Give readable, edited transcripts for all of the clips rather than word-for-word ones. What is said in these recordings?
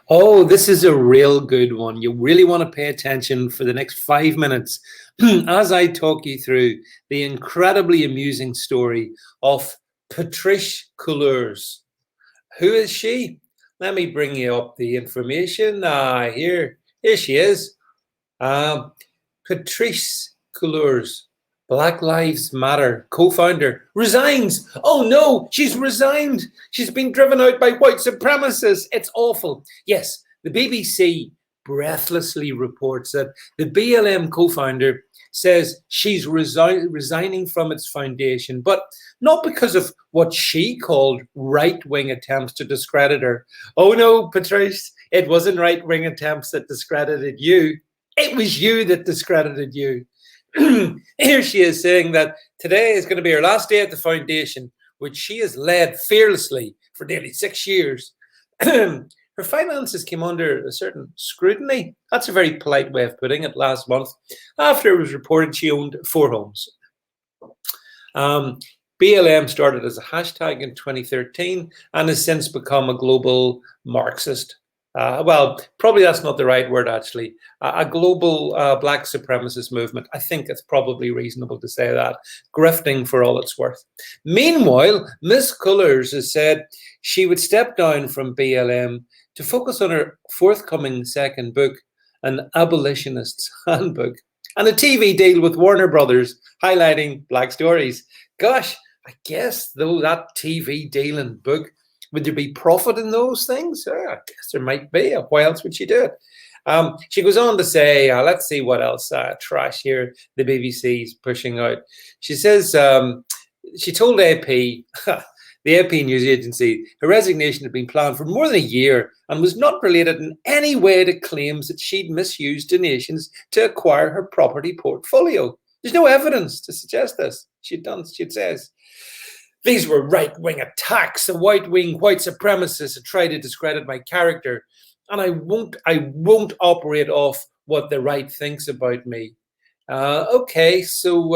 Oh, this is a real good one. You really want to pay attention for the next 5 minutes as I talk you through the incredibly amusing story of Patrice Couleurs. Who is she? Let me bring you up the information. Here she is. Um, Patrice Couleurs, Black Lives Matter co-founder, resigns. Oh no, she's resigned. She's been driven out by white supremacists. It's awful. Yes, the BBC breathlessly reports that the BLM co-founder says she's resigning from its foundation, but not because of what she called right-wing attempts to discredit her. Oh no, Patrice, it wasn't right-wing attempts that discredited you. It was you that discredited you. Here she is saying that today is going to be her last day at the foundation, which she has led fearlessly for nearly 6 years. Her finances came under a certain scrutiny. That's a very polite way of putting it last month, after it was reported she owned 4 homes. BLM started as a hashtag in 2013 and has since become a global Marxist. Well, probably that's not the right word, actually. A global black supremacist movement. I think it's probably reasonable to say that. Grifting for all it's worth. Meanwhile, Ms. Couleurs has said she would step down from BLM to focus on her forthcoming second book, An Abolitionist's Handbook, and a TV deal with Warner Brothers highlighting black stories. Gosh, I guess, though, that TV deal and book, would there be profit in those things? I guess there might be. Why else would she do it? She goes on to say, let's see what else trash here the BBC is pushing out. She says, she told AP, the AP news agency, her resignation had been planned for more than a year and was not related in any way to claims that she'd misused donations to acquire her property portfolio. There's no evidence to suggest this. She says. These were right-wing attacks. The white supremacists had tried to discredit my character, and I won't operate off what the right thinks about me. Okay, so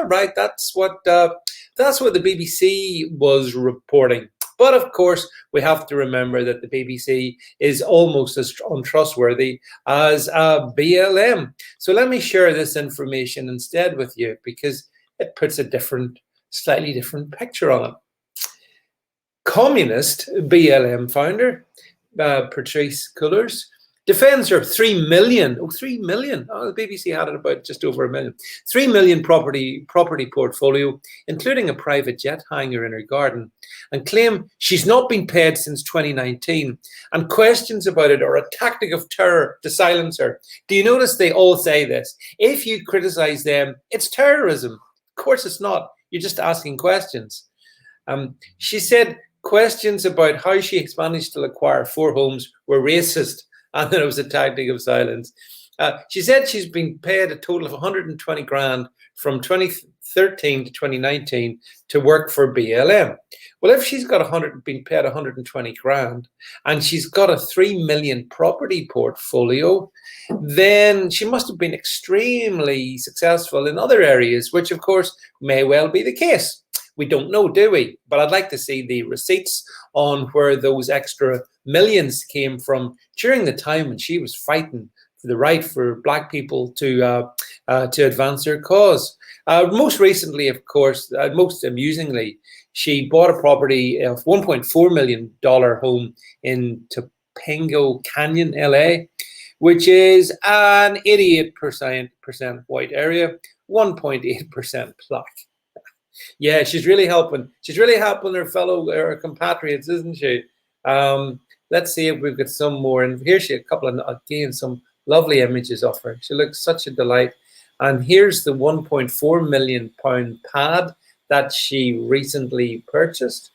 right, that's what the BBC was reporting. But of course, we have to remember that the BBC is almost as untrustworthy as BLM. So let me share this information instead with you, because it puts a slightly different picture on it. Communist BLM founder Patrice Couleurs defends her 3 million. Oh, 3 million. Oh, the BBC had it about just over 1 million. 3 million property portfolio, including a private jet hangar in her garden, and claim she's not been paid since 2019. And questions about it are a tactic of terror to silence her. Do you notice they all say this? If you criticize them, it's terrorism. Of course it's not. You're just asking questions. She said questions about how she has managed to acquire 4 homes were racist, and that it was a tactic of silence. She said she's been paid a total of 120 grand from 2013 to 2019 to work for BLM. Well, if she's been paid 120 grand and she's got a 3 million property portfolio, then she must have been extremely successful in other areas, which of course may well be the case. We don't know, do we? But I'd like to see the receipts on where those extra millions came from during the time when she was fighting for the right for black people to advance her cause. Most recently, of course, most amusingly, she bought a property of $1.4 million home in Topanga Canyon, LA, which is an 88% white area, 1.8% black. Yeah, she's really helping. She's really helping her compatriots, isn't she? Let's see if we've got some more. And here's a couple of, again, some lovely images of her. She looks such a delight. And here's the £1.4 million pad that she recently purchased.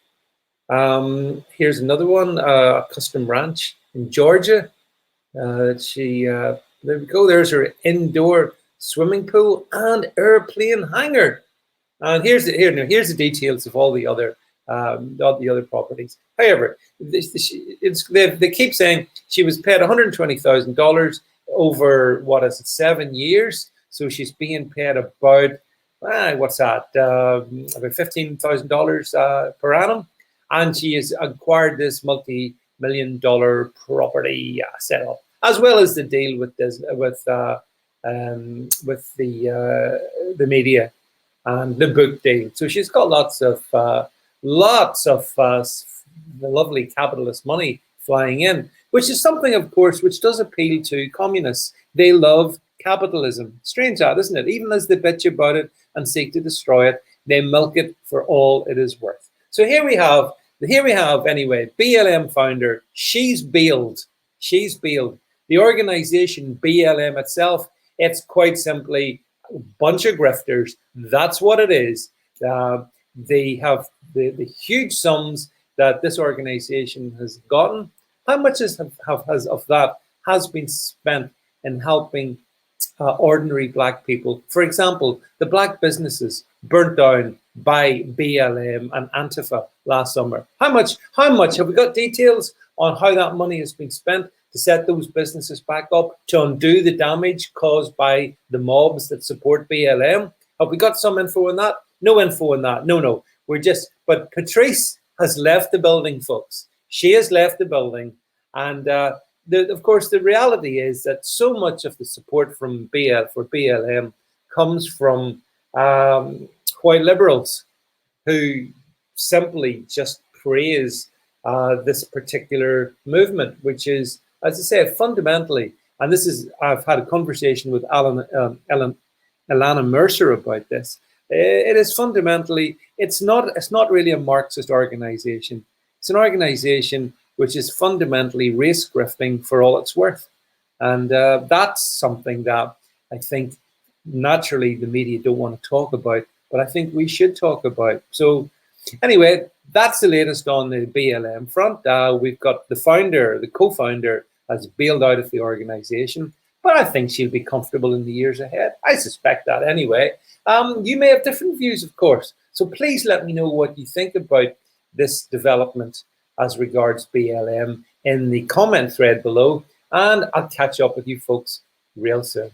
Here's another one, a custom ranch in Georgia. There we go. There's her indoor swimming pool and airplane hangar. And here's the details of all the other properties. However, they keep saying she was paid $120,000 over 7 years. So she's being paid about about $15,000 per annum, and she has acquired this million property setup, as well as the deal with the media and the book deal. So she's got lots of lovely capitalist money flying in, which is something, of course, which does appeal to communists. They love capitalism. Strange that, isn't it? Even as they bitch about it and seek to destroy it, they milk it for all it is worth. So here we have anyway, BLM founder. She's bailed. The organization BLM itself, it's quite simply a bunch of grifters. That's what it is. They have the huge sums that this organization has gotten. How much of that has been spent in helping ordinary black people? For example, the black businesses burnt down by BLM and Antifa last summer. How much have we got details on how that money has been spent to set those businesses back up, to undo the damage caused by the mobs that support BLM? Have we got some info on that? No info on that. No. But Patrice has left the building, folks. She has left the building. And of course, the reality is that so much of the support for BLM comes from white liberals who simply just praise this particular movement, which is, as I say, fundamentally, and I've had a conversation with Alana Mercer about this. It is fundamentally, it's not really a Marxist organization. It's an organization which is fundamentally race grifting for all it's worth. And that's something that I think naturally the media don't want to talk about, but I think we should talk about. So anyway, that's the latest on the BLM front. We've got the co-founder has bailed out of the organization, but I think she'll be comfortable in the years ahead. I suspect that anyway. You may have different views, of course. So please let me know what you think about this development as regards BLM in the comment thread below, and I'll catch up with you folks real soon.